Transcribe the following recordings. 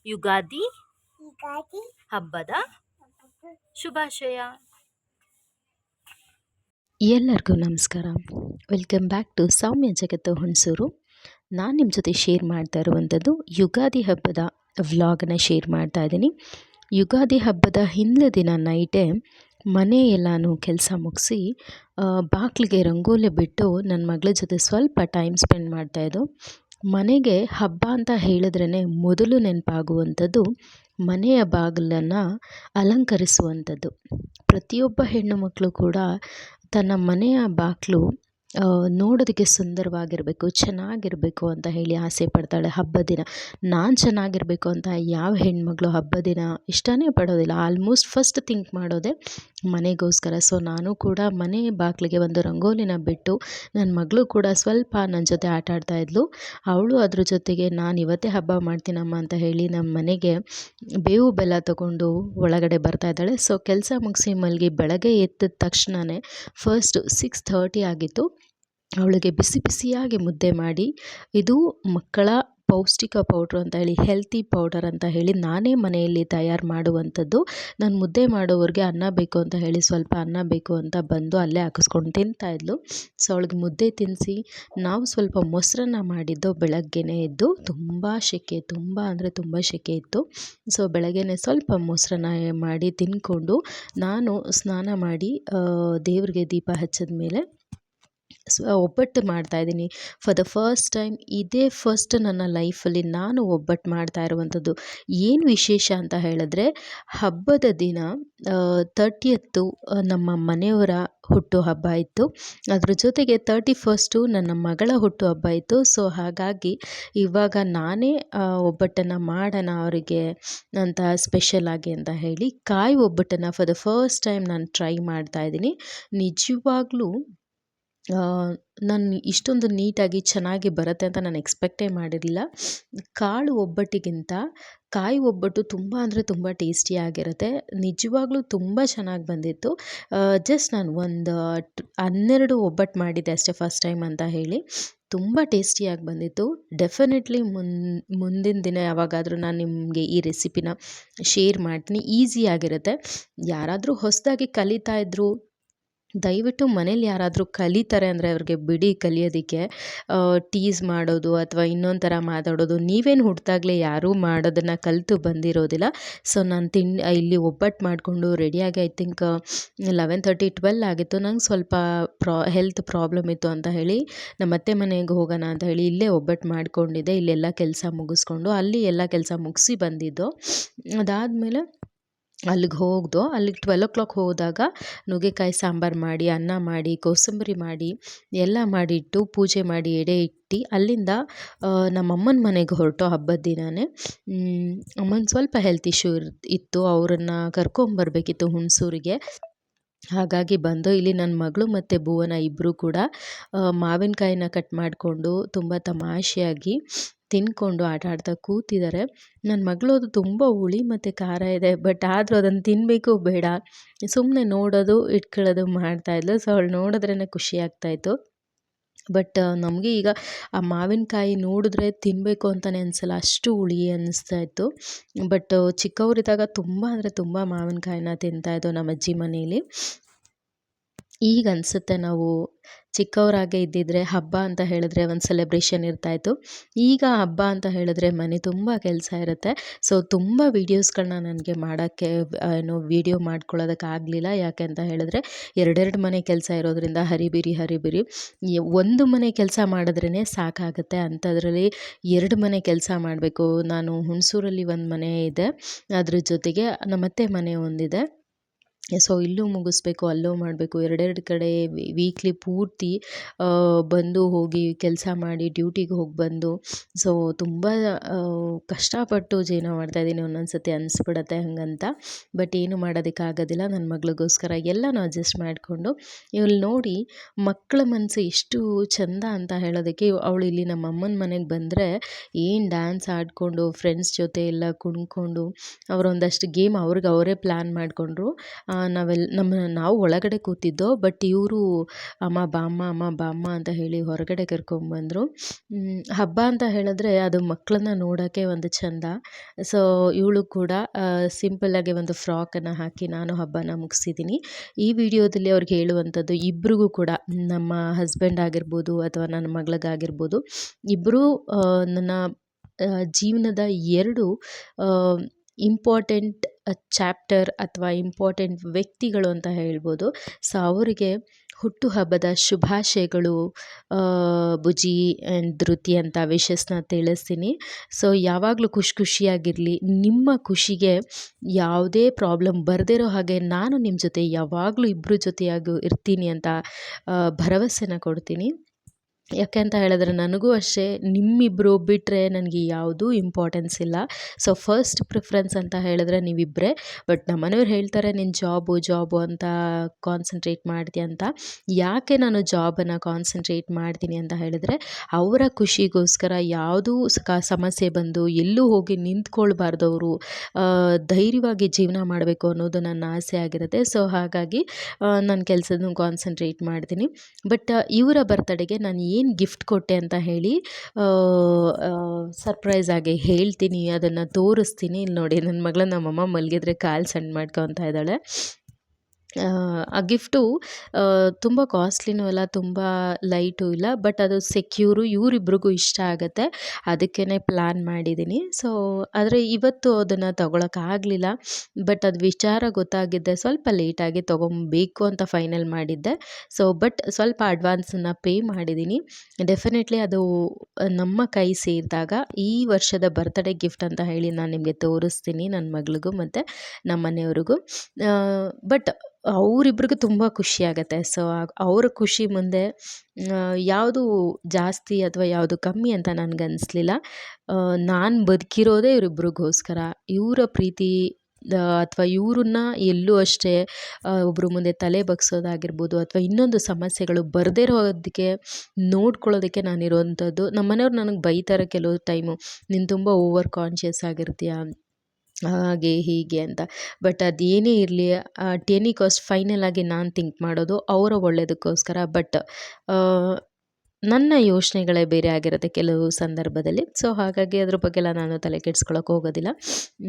ಯುಗಾದಿ ಹಬ್ಬದ ಶುಭಾಶಯ. ಎಲ್ಲರಿಗೂ ನಮಸ್ಕಾರ. ವೆಲ್ಕಮ್ ಬ್ಯಾಕ್ ಟು ಸೌಮ್ಯ ಜಗತ್ತು ಹುಣಸೂರು. ನಾನು ನಿಮ್ಮ ಜೊತೆ ಶೇರ್ ಮಾಡ್ತಾ ಇರುವಂಥದ್ದು ಯುಗಾದಿ ಹಬ್ಬದ ವ್ಲಾಗನ್ನ ಶೇರ್ ಮಾಡ್ತಾ ಇದ್ದೀನಿ. ಯುಗಾದಿ ಹಬ್ಬದ ಹಿಂದಿನ ದಿನ ನೈಟೇ ಮನೆ ಎಲ್ಲನೂ ಕೆಲಸ ಮುಗಿಸಿ ಬಾಗಿಲಿಗೆ ರಂಗೋಲಿ ಬಿಟ್ಟು ನನ್ನ ಮಗಳ ಜೊತೆ ಸ್ವಲ್ಪ ಟೈಮ್ ಸ್ಪೆಂಡ್ ಮಾಡ್ತಾಯಿದ್ದು. ಮನೆಗೆ ಹಬ್ಬ ಅಂತ ಹೇಳಿದ್ರೇ ಮೊದಲು ನೆನಪಾಗುವಂಥದ್ದು ಮನೆಯ ಬಾಗಿಲನ್ನು ಅಲಂಕರಿಸುವಂಥದ್ದು. ಪ್ರತಿಯೊಬ್ಬ ಹೆಣ್ಣು ಮಕ್ಕಳು ಕೂಡ ತನ್ನ ಮನೆಯ ಬಾಗಿಲು ನೋಡೋದಕ್ಕೆ ಸುಂದರವಾಗಿರಬೇಕು, ಚೆನ್ನಾಗಿರಬೇಕು ಅಂತ ಹೇಳಿ ಆಸೆ ಪಡ್ತಾಳೆ ಹಬ್ಬದ ದಿನ. ನಾನು ಚೆನ್ನಾಗಿರಬೇಕು ಅಂತ ಯಾವ ಹೆಣ್ಮಗಳು ಹಬ್ಬದ ದಿನ ಇಷ್ಟನೇ ಪಡೋದಿಲ್ಲ. ಆಲ್ಮೋಸ್ಟ್ ಫಸ್ಟ್ ಥಿಂಕ್ ಮಾಡೋದೇ ಮನೆಗೋಸ್ಕರ. ಸೊ ನಾನು ಕೂಡ ಮನೆ ಬಾಗಿಲಿಗೆ ಒಂದು ರಂಗೋಲಿನ ಬಿಟ್ಟು ನನ್ನ ಮಗಳು ಕೂಡ ಸ್ವಲ್ಪ ನನ್ನ ಜೊತೆ ಆಟ ಆಡ್ತಾಯಿದ್ಲು. ಅವಳು ಅದ್ರ ಜೊತೆಗೆ ನಾನು ಇವತ್ತೇ ಹಬ್ಬ ಮಾಡ್ತೀನಮ್ಮ ಅಂತ ಹೇಳಿ ನಮ್ಮ ಮನೆಗೆ ಬೇವು ಬೆಲ್ಲ ತಗೊಂಡು ಒಳಗಡೆ ಬರ್ತಾ ಇದ್ದಾಳೆ. ಸೊ ಕೆಲಸ ಮುಗಿಸಿ ಮಲಗಿ ಬೆಳಗ್ಗೆ ಎದ್ದ ತಕ್ಷಣವೇ ಫಸ್ಟ್ 6:30 ಆಗಿತ್ತು. ಅವಳಿಗೆ ಬಿಸಿ ಬಿಸಿಯಾಗಿ ಮುದ್ದೆ ಮಾಡಿ, ಇದು ಮಕ್ಕಳ ಪೌಷ್ಟಿಕ ಪೌಡ್ರ್ ಅಂತ ಹೇಳಿ, ಹೆಲ್ತಿ ಪೌಡರ್ ಅಂತ ಹೇಳಿ ನಾನೇ ಮನೆಯಲ್ಲಿ ತಯಾರು ಮಾಡುವಂಥದ್ದು. ನಾನು ಮುದ್ದೆ ಮಾಡೋವ್ರಿಗೆ ಅನ್ನ ಬೇಕು ಅಂತ ಹೇಳಿ ಸ್ವಲ್ಪ ಅನ್ನ ಬೇಕು ಅಂತ ಬಂದು ಅಲ್ಲೇ ಹಾಕಿಸ್ಕೊಂಡು ತಿಂತಾಯಿದ್ಲು. ಸೊ ಅವಳಿಗೆ ಮುದ್ದೆ ತಿನ್ನಿಸಿ ನಾವು ಸ್ವಲ್ಪ ಮೊಸರನ್ನ ಮಾಡಿದ್ದು ಬೆಳಗ್ಗೆನೇ ಎದ್ದು. ತುಂಬ ಸೆಕೆ, ತುಂಬ ಅಂದರೆ ತುಂಬ ಸೆಕೆ ಇತ್ತು. ಸೊ ಬೆಳಗ್ಗೆನೇ ಸ್ವಲ್ಪ ಮೊಸರನ್ನ ಮಾಡಿ ತಿಂದ್ಕೊಂಡು ನಾನು ಸ್ನಾನ ಮಾಡಿ ದೇವರಿಗೆ ದೀಪ ಹಚ್ಚಿದ ಮೇಲೆ ಒಬ್ಬಟ್ಟು ಮಾಡ್ತಾಯಿದ್ದೀನಿ. ಫಾರ್ ದ ಫಸ್ಟ್ ಟೈಮ್, ಇದೇ ಫಸ್ಟ್ ನನ್ನ ಲೈಫಲ್ಲಿ ನಾನು ಒಬ್ಬಟ್ಟು ಮಾಡ್ತಾ ಇರುವಂಥದ್ದು. ಏನು ವಿಶೇಷ ಅಂತ ಹೇಳಿದ್ರೆ, ಹಬ್ಬದ ದಿನ 30th ನಮ್ಮ ಮನೆಯವರ ಹುಟ್ಟು ಹಬ್ಬ ಇತ್ತು. ಅದ್ರ ಜೊತೆಗೆ 31st ನನ್ನ ಮಗಳ ಹುಟ್ಟು ಹಬ್ಬ ಇತ್ತು. ಸೊ ಹಾಗಾಗಿ ಇವಾಗ ನಾನೇ ಒಬ್ಬಟ್ಟನ್ನು ಮಾಡೋಣ ಅವರಿಗೆ ಅಂತ ಸ್ಪೆಷಲ್ ಆಗಿ ಅಂತ ಹೇಳಿ ಕಾಯಿ ಒಬ್ಬಟ್ಟನ್ನು ಫಾರ್ ದ ಫಸ್ಟ್ ಟೈಮ್ ನಾನು ಟ್ರೈ ಮಾಡ್ತಾಯಿದ್ದೀನಿ. ನಿಜವಾಗ್ಲೂ ನಾನು ಇಷ್ಟೊಂದು ನೀಟಾಗಿ ಚೆನ್ನಾಗಿ ಬರುತ್ತೆ ಅಂತ ನಾನು ಎಕ್ಸ್ಪೆಕ್ಟೇ ಮಾಡಿರಲಿಲ್ಲ. ಕಾಳು ಒಬ್ಬಟ್ಟಿಗಿಂತ ಕಾಯಿ ಒಬ್ಬಟ್ಟು ತುಂಬ ಅಂದರೆ ತುಂಬ ಟೇಸ್ಟಿಯಾಗಿರುತ್ತೆ. ನಿಜವಾಗ್ಲೂ ತುಂಬ ಚೆನ್ನಾಗಿ ಬಂದಿತ್ತು. ಜಸ್ಟ್ ನಾನು ಒಂದು 12 ಒಬ್ಬಟ್ಟು ಮಾಡಿದ್ದೆ ಅಷ್ಟೇ ಫಸ್ಟ್ ಟೈಮ್ ಅಂತ ಹೇಳಿ. ತುಂಬ ಟೇಸ್ಟಿಯಾಗಿ ಬಂದಿತ್ತು. ಡೆಫಿನೆಟ್ಲಿ ಮುಂದಿನ ದಿನ ಯಾವಾಗಾದರೂ ನಾನು ನಿಮಗೆ ಈ ರೆಸಿಪಿನ ಶೇರ್ ಮಾಡ್ತೀನಿ. ಈಸಿಯಾಗಿರುತ್ತೆ. ಯಾರಾದರೂ ಹೊಸದಾಗಿ ಕಲಿತಾ ಇದ್ದರು, ದಯವಿಟ್ಟು ಮನೇಲಿ ಯಾರಾದರೂ ಕಲಿತಾರೆ ಅಂದರೆ ಅವ್ರಿಗೆ ಬಿಡಿ ಕಲಿಯೋದಕ್ಕೆ. ಟೀಸ್ ಮಾಡೋದು ಅಥವಾ ಇನ್ನೊಂದು ಥರ ಮಾತಾಡೋದು, ನೀವೇನು ಹುಟ್ಟಿದಾಗಲೇ ಯಾರೂ ಮಾಡೋದನ್ನು ಕಲಿತು ಬಂದಿರೋದಿಲ್ಲ. ಸೊ ನಾನು ಇಲ್ಲಿ ಒಬ್ಬಟ್ಟು ಮಾಡಿಕೊಂಡು ರೆಡಿಯಾಗಿ ಐ ಥಿಂಕ್ 11:30, 12 ಆಗಿತ್ತು. ನಂಗೆ ಸ್ವಲ್ಪ ಹೆಲ್ತ್ ಪ್ರಾಬ್ಲಮ್ ಇತ್ತು ಅಂತ ಹೇಳಿ ನಮ್ಮ ಅತ್ತೆ ಮನೆಗೆ ಹೋಗೋಣ ಅಂತ ಹೇಳಿ ಇಲ್ಲೇ ಒಬ್ಬಟ್ಟು ಮಾಡ್ಕೊಂಡಿದ್ದೆ. ಇಲ್ಲೆಲ್ಲ ಕೆಲಸ ಮುಗಿಸ್ಕೊಂಡು ಅಲ್ಲಿ ಎಲ್ಲ ಕೆಲಸ ಮುಗಿಸಿ ಬಂದಿದ್ದು. ಅದಾದಮೇಲೆ ಅಲ್ಲಿಗೆ ಹೋಗ್ದೋ. ಅಲ್ಲಿಗೆ 12 ಹೋದಾಗ ನುಗ್ಗೆಕಾಯಿ ಸಾಂಬಾರು ಮಾಡಿ, ಅನ್ನ ಮಾಡಿ, ಕೋಸಂಬರಿ ಮಾಡಿ ಎಲ್ಲ ಮಾಡಿಟ್ಟು ಪೂಜೆ ಮಾಡಿ ಎಡೆ ಇಟ್ಟು ಅಲ್ಲಿಂದ ನಮ್ಮಮ್ಮನ ಮನೆಗೆ ಹೊರಟು ಹಬ್ಬದ ದಿನವೇ. ಅಮ್ಮನ ಸ್ವಲ್ಪ ಹೆಲ್ತ್ ಇಶ್ಯೂ ಇತ್ತು, ಅವರನ್ನು ಕರ್ಕೊಂಬರ್ಬೇಕಿತ್ತು ಹುಣಸೂರಿಗೆ. ಹಾಗಾಗಿ ಬಂದು ಇಲ್ಲಿ ನನ್ನ ಮಗಳು ಮತ್ತು ಭುವನ ಇಬ್ಬರು ಕೂಡ ಮಾವಿನಕಾಯಿನ ಕಟ್ ಮಾಡಿಕೊಂಡು ತುಂಬ ತಮಾಷೆಯಾಗಿ ತಿಂದ್ಕೊಂಡು ಆಟ ಆಡ್ತಾ ಕೂತಿದ್ದಾರೆ. ನನ್ನ ಮಗಳು ಅದು ತುಂಬ ಹುಳಿ ಮತ್ತು ಖಾರ ಇದೆ, ಬಟ್ ಆದರೂ ಅದನ್ನು ತಿನ್ನಬೇಕು ಬೇಡ ಸುಮ್ಮನೆ ನೋಡೋದು ಇಟ್ಕೊಳ್ಳೋದು ಮಾಡ್ತಾಯಿದ್ಲು. ಸೊ ಅವಳು ನೋಡಿದ್ರೇ ಖುಷಿ ಆಗ್ತಾಯಿತ್ತು. ಬಟ್ ನಮಗೆ ಈಗ ಆ ಮಾವಿನಕಾಯಿ ನೋಡಿದ್ರೆ ತಿನ್ನಬೇಕು ಅಂತಲೇ ಅನಿಸಲ್ಲ, ಅಷ್ಟು ಹುಳಿ ಅನ್ನಿಸ್ತಾ ಇತ್ತು. ಬಟ್ ಚಿಕ್ಕವರಿದ್ದಾಗ ತುಂಬ ಅಂದರೆ ತುಂಬ ಮಾವಿನಕಾಯಿನ ತಿಂತಾಯಿದ್ದೋ ನಮ್ಮ ಅಜ್ಜಿ ಮನೇಲಿ. ಈಗ ಅನಿಸುತ್ತೆ ನಾವು ಚಿಕ್ಕವರಾಗೆ ಇದ್ದಿದ್ರೆ ಹಬ್ಬ ಅಂತ ಹೇಳಿದ್ರೆ ಒಂದು ಸೆಲೆಬ್ರೇಷನ್ ಇರ್ತಾಯಿತ್ತು. ಈಗ ಹಬ್ಬ ಅಂತ ಹೇಳಿದ್ರೆ ಮನೆ ತುಂಬ ಕೆಲಸ ಇರುತ್ತೆ. ಸೊ ತುಂಬ ವೀಡಿಯೋಸ್ಗಳನ್ನ ನನಗೆ ಮಾಡೋಕ್ಕೆ ವೀಡಿಯೋ ಮಾಡ್ಕೊಳ್ಳೋದಕ್ಕಾಗಲಿಲ್ಲ. ಯಾಕೆ ಅಂತ ಹೇಳಿದ್ರೆ 2 ಮನೆ ಕೆಲಸ ಇರೋದ್ರಿಂದ ಹರಿಬಿರಿ ಒಂದು ಮನೆ ಕೆಲಸ ಮಾಡಿದ್ರೇ ಸಾಕಾಗುತ್ತೆ. ಅಂಥದ್ರಲ್ಲಿ 2 ಮನೆ ಕೆಲಸ ಮಾಡಬೇಕು. ನಾನು ಹುಣಸೂರಲ್ಲಿ ಒಂದು ಮನೆ ಇದೆ, ಅದ್ರ ಜೊತೆಗೆ ನಮ್ಮತ್ತೆ ಮನೆ ಒಂದಿದೆ. ಸೊ ಇಲ್ಲೂ ಮುಗಿಸ್ಬೇಕು, ಅಲ್ಲೂ ಮಾಡಬೇಕು, 2 ಕಡೆ ವೀಕ್ಲಿ ಪೂರ್ತಿ ಬಂದು ಹೋಗಿ ಕೆಲಸ ಮಾಡಿ ಡ್ಯೂಟಿಗೆ ಹೋಗಿ ಬಂದು ಸೊ ತುಂಬ ಕಷ್ಟಪಟ್ಟು ಜೀವನ ಮಾಡ್ತಾಯಿದ್ದೀನಿ. ಒಂದೊಂದು ಸತಿ ಅನಿಸ್ಬಿಡತ್ತೆ ಹಾಗಂತ. ಬಟ್ ಏನು ಮಾಡೋದಕ್ಕಾಗೋದಿಲ್ಲ. ನನ್ನ ಮಗಳಿಗೋಸ್ಕರ ಎಲ್ಲನೂ ಅಡ್ಜಸ್ಟ್ ಮಾಡಿಕೊಂಡು ಇವಳು ನೋಡಿ ಮಕ್ಕಳ ಮನಸ್ಸು ಎಷ್ಟು ಚೆಂದ ಅಂತ ಹೇಳೋದಕ್ಕೆ. ಅವಳು ಇಲ್ಲಿ ನಮ್ಮ ಅಮ್ಮನ ಮನೆಗೆ ಬಂದರೆ ಏನು ಡ್ಯಾನ್ಸ್ ಆಡಿಕೊಂಡು ಫ್ರೆಂಡ್ಸ್ ಜೊತೆ ಎಲ್ಲ ಕುಣ್ಕೊಂಡು ಅವರೊಂದಷ್ಟು ಗೇಮ್ ಅವ್ರಿಗೆ ಅವರೇ ಪ್ಲ್ಯಾನ್ ಮಾಡಿಕೊಂಡ್ರು. ನಾವು ಒಳಗಡೆ ಕೂತಿದ್ದೋ, ಬಟ್ ಇವರು ಅಮ್ಮ ಬಾಮ್ಮ ಅಮ್ಮ ಬಾಮ್ಮ ಅಂತ ಹೇಳಿ ಹೊರಗಡೆ ಕರ್ಕೊಂಬಂದರು. ಹಬ್ಬ ಅಂತ ಹೇಳಿದ್ರೆ ಅದು ಮಕ್ಕಳನ್ನ ನೋಡೋಕ್ಕೆ ಒಂದು ಚೆಂದ. ಸೊ ಇವಳು ಕೂಡ ಸಿಂಪಲ್ಲಾಗಿ ಒಂದು ಫ್ರಾಕನ್ನು ಹಾಕಿ ನಾನು ಹಬ್ಬನ ಮುಗಿಸಿದ್ದೀನಿ. ಈ ವಿಡಿಯೋದಲ್ಲಿ ಅವ್ರಿಗೆ ಹೇಳುವಂಥದ್ದು, ಇಬ್ರಿಗೂ ಕೂಡ ನಮ್ಮ ಹಸ್ಬೆಂಡ್ ಆಗಿರ್ಬೋದು ಅಥವಾ ನನ್ನ ಮಗಳಿಗಾಗಿರ್ಬೋದು, ಇಬ್ಬರೂ ನನ್ನ ಜೀವನದ 2 ಇಂಪಾರ್ಟೆಂಟ್ ಚಾಪ್ಟರ್ ಅಥವಾ ಇಂಪಾರ್ಟೆಂಟ್ ವ್ಯಕ್ತಿಗಳು ಅಂತ ಹೇಳ್ಬೋದು. ಸೊ ಅವರಿಗೆ ಹುಟ್ಟುಹಬ್ಬದ ಶುಭಾಶಯಗಳು ಬುಜ್ಜಿ ಆ್ಯಂಡ್ ಧೃತಿ ಅಂತ ವಿಶಸ್ನ ತಿಳಿಸ್ತೀನಿ. ಸೊ ಯಾವಾಗಲೂ ಖುಷಿಯಾಗಿರಲಿ. ನಿಮ್ಮ ಖುಷಿಗೆ ಯಾವುದೇ ಪ್ರಾಬ್ಲಮ್ ಬರದಿರೋ ಹಾಗೆ ನಾನು ನಿಮ್ಮ ಜೊತೆ ಯಾವಾಗಲೂ ಇಬ್ಬರು ಜೊತೆಯಾಗಿ ಇರ್ತೀನಿ ಅಂತ ಭರವಸೆನ ಕೊಡ್ತೀನಿ. ಯಾಕೆ ಅಂತ ಹೇಳಿದ್ರೆ ನನಗೂ ಅಷ್ಟೇ ನಿಮ್ಮಿಬ್ಬರು ಬಿಟ್ಟರೆ ನನಗೆ ಯಾವುದೂ ಇಂಪಾರ್ಟೆನ್ಸ್ ಇಲ್ಲ. ಸೊ ಫಸ್ಟ್ ಪ್ರಿಫರೆನ್ಸ್ ಅಂತ ಹೇಳಿದ್ರೆ ನೀವಿಬ್ಬರೇ. ಬಟ್ ನಮ್ಮ ಮನೆಯವ್ರು ಹೇಳ್ತಾರೆ, ನೀನು ಜಾಬು ಅಂತ ಕಾನ್ಸಂಟ್ರೇಟ್ ಮಾಡ್ತೀಯ ಅಂತ. ಯಾಕೆ ನಾನು ಜಾಬನ್ನು ಕಾನ್ಸಂಟ್ರೇಟ್ ಮಾಡ್ತೀನಿ ಅಂತ ಹೇಳಿದ್ರೆ, ಅವರ ಖುಷಿಗೋಸ್ಕರ ಯಾವುದೂ ಸಮಸ್ಯೆ ಬಂದು ಎಲ್ಲೂ ಹೋಗಿ ನಿಂತ್ಕೊಳ್ಬಾರ್ದು. ಅವರು ಧೈರ್ಯವಾಗಿ ಜೀವನ ಮಾಡಬೇಕು ಅನ್ನೋದು ನನ್ನ ಆಸೆ ಆಗಿರುತ್ತೆ. ಸೊ ಹಾಗಾಗಿ ನನ್ನ ಕೆಲಸದ ಕಾನ್ಸಂಟ್ರೇಟ್ ಮಾಡ್ತೀನಿ. ಬಟ್ ಇವರ ಬರ್ತಡೆಗೆ ನಾನು ಏನು ಗಿಫ್ಟ್ ಕೊಟ್ಟೆ ಅಂತ ಹೇಳಿ ಸರ್ಪ್ರೈಸ್ ಆಗಿ ಹೇಳ್ತೀನಿ, ಅದನ್ನು ತೋರಿಸ್ತೀನಿ. ಇಲ್ಲಿ ನೋಡಿ, ನನ್ನ ಮಗಳನ್ನ ನಮ್ಮಮ್ಮ ಮಲಗಿದ್ರೆ ಕಾಲು ಸಣ್ಣ ಮಾಡ್ಕೊತಾ ಇದ್ದಾಳೆ. ಆ ಗಿಫ್ಟು ತುಂಬ ಕಾಸ್ಟ್ಲಿನೂ ಅಲ್ಲ, ತುಂಬ ಲೈಟು ಇಲ್ಲ, ಬಟ್ ಅದು ಸೆಕ್ಯೂರು, ಇವರಿಬ್ರಿಗೂ ಇಷ್ಟ ಆಗುತ್ತೆ. ಅದಕ್ಕೇ ಪ್ಲ್ಯಾನ್ ಮಾಡಿದ್ದೀನಿ. ಸೊ ಆದರೆ ಇವತ್ತು ಅದನ್ನು ತೊಗೊಳಕ್ಕಾಗಲಿಲ್ಲ. ಬಟ್ ಅದು ವಿಚಾರ ಗೊತ್ತಾಗಿದ್ದೆ ಸ್ವಲ್ಪ ಲೇಟಾಗಿ ತೊಗೊಬೇಕು ಅಂತ ಫೈನಲ್ ಮಾಡಿದ್ದೆ. ಸೊ ಬಟ್ ಸ್ವಲ್ಪ ಅಡ್ವಾನ್ಸನ್ನು ಪೇ ಮಾಡಿದ್ದೀನಿ. ಡೆಫಿನೆಟ್ಲಿ ಅದು ನಮ್ಮ ಕೈ ಸೇರಿದಾಗ ಈ ವರ್ಷದ ಬರ್ತ್ಡೇ ಗಿಫ್ಟ್ ಅಂತ ಹೇಳಿ ನಾನು ನಿಮಗೆ ತೋರಿಸ್ತೀನಿ, ನನ್ನ ಮಗಳಿಗೂ ಮತ್ತು ನಮ್ಮ ಮನೆಯವ್ರಿಗೂ. ಬಟ್ ಅವರಿಬ್ರಿಗೂ ತುಂಬ ಖುಷಿಯಾಗತ್ತೆ. ಸೊ ಅವ್ರ ಖುಷಿ ಮುಂದೆ ಯಾವುದು ಜಾಸ್ತಿ ಅಥವಾ ಯಾವುದು ಕಮ್ಮಿ ಅಂತ ನನಗನ್ನಿಸ್ಲಿಲ್ಲ. ನಾನು ಬದುಕಿರೋದೇ ಇವರಿಬ್ರಿಗೋಸ್ಕರ. ಇವರ ಪ್ರೀತಿ ಅಥವಾ ಇವ್ರನ್ನ ಎಲ್ಲೂ ಅಷ್ಟೇ ಒಬ್ಬರು ಮುಂದೆ ತಲೆ ಬಗ್ಸೋದಾಗಿರ್ಬೋದು ಅಥವಾ ಇನ್ನೊಂದು ಸಮಸ್ಯೆಗಳು ಬರದೇ ಇರೋದಕ್ಕೆ ನೋಡ್ಕೊಳ್ಳೋದಕ್ಕೆ ನಾನಿರೋವಂಥದ್ದು. ನಮ್ಮ ಮನೆಯವ್ರು ನನಗೆ ಬೈತಾರೆ ಕೆಲವು ಟೈಮು, ನೀನು ತುಂಬ ಓವರ್ ಕಾನ್ಷಿಯಸ್ ಆಗಿರ್ತೀಯ ಹಾಗೆ ಹೀಗೆ ಅಂತ. ಬಟ್ ಅದೇನೇ ಇರಲಿ, ಅಟ್ ಎನಿ ಕಾಸ್ಟ್ ಫೈನಲಾಗಿ ನಾನು ಥಿಂಕ್ ಮಾಡೋದು ಅವರ ಒಳ್ಳೆಯದಕ್ಕೋಸ್ಕರ. ಬಟ್ ನನ್ನ ಯೋಚನೆಗಳೇ ಬೇರೆ ಆಗಿರುತ್ತೆ ಕೆಲವು ಸಂದರ್ಭದಲ್ಲಿ. ಸೊ ಹಾಗಾಗಿ ಅದ್ರ ಬಗ್ಗೆ ಎಲ್ಲ ನಾನು ತಲೆ ಕೆಡ್ಸ್ಕೊಳಕ್ಕೆ ಹೋಗೋದಿಲ್ಲ.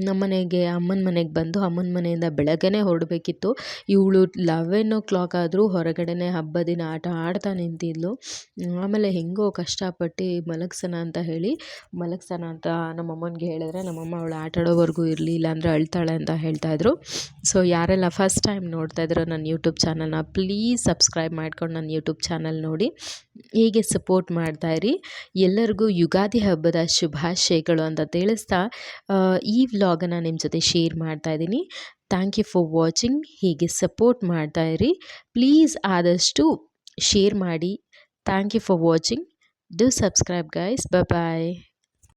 ನಮ್ಮನೆಗೆ ಅಮ್ಮನ ಮನೆಗೆ ಬಂದು ಅಮ್ಮನ ಮನೆಯಿಂದ ಬೆಳಗ್ಗೆನೇ ಹೊರಡಬೇಕಿತ್ತು. ಇವಳು 11 ಆದರೂ ಹೊರಗಡೆನೇ ಹಬ್ಬದ ದಿನ ಆಟ ಆಡ್ತಾ ನಿಂತಿದ್ಲು. ಆಮೇಲೆ ಹೆಂಗೋ ಕಷ್ಟಪಟ್ಟು ಮಲಗ್ಸೋಣ ಅಂತ ನಮ್ಮಮ್ಮನಿಗೆ ಹೇಳಿದ್ರೆ, ನಮ್ಮಮ್ಮ ಅವಳು ಆಟ ಆಡೋವರೆಗೂ ಇರಲಿ, ಇಲ್ಲಾಂದರೆ ಅಳ್ತಾಳೆ ಅಂತ ಹೇಳ್ತಾಯಿದ್ರು. ಸೊ ಯಾರೆಲ್ಲ ಫಸ್ಟ್ ಟೈಮ್ ನೋಡ್ತಾಯಿದ್ರು ನನ್ನ ಯೂಟ್ಯೂಬ್ ಚಾನಲ್ನ, ಪ್ಲೀಸ್ ಸಬ್ಸ್ಕ್ರೈಬ್ ಮಾಡ್ಕೊಂಡು ನನ್ನ ಯೂಟ್ಯೂಬ್ ಚಾನಲ್ ನೋಡಿ ಹೀಗೆ ಸಪೋರ್ಟ್ ಮಾಡ್ತಾಯಿರಿ. ಎಲ್ಲರಿಗೂ ಯುಗಾದಿ ಹಬ್ಬದ ಶುಭಾಶಯಗಳು ಅಂತ ತಿಳಿಸ್ತಾ ಈ ವ್ಲಾಗನ್ನು ನಿಮ್ಮ ಜೊತೆ ಶೇರ್ ಮಾಡ್ತಾಯಿದ್ದೀನಿ. Thank you for watching. ಹೀಗೆ ಸಪೋರ್ಟ್ ಮಾಡ್ತಾಯಿರಿ. ಪ್ಲೀಸ್ ಆದಷ್ಟು ಶೇರ್ ಮಾಡಿ. Thank you for watching. Do subscribe guys. Bye.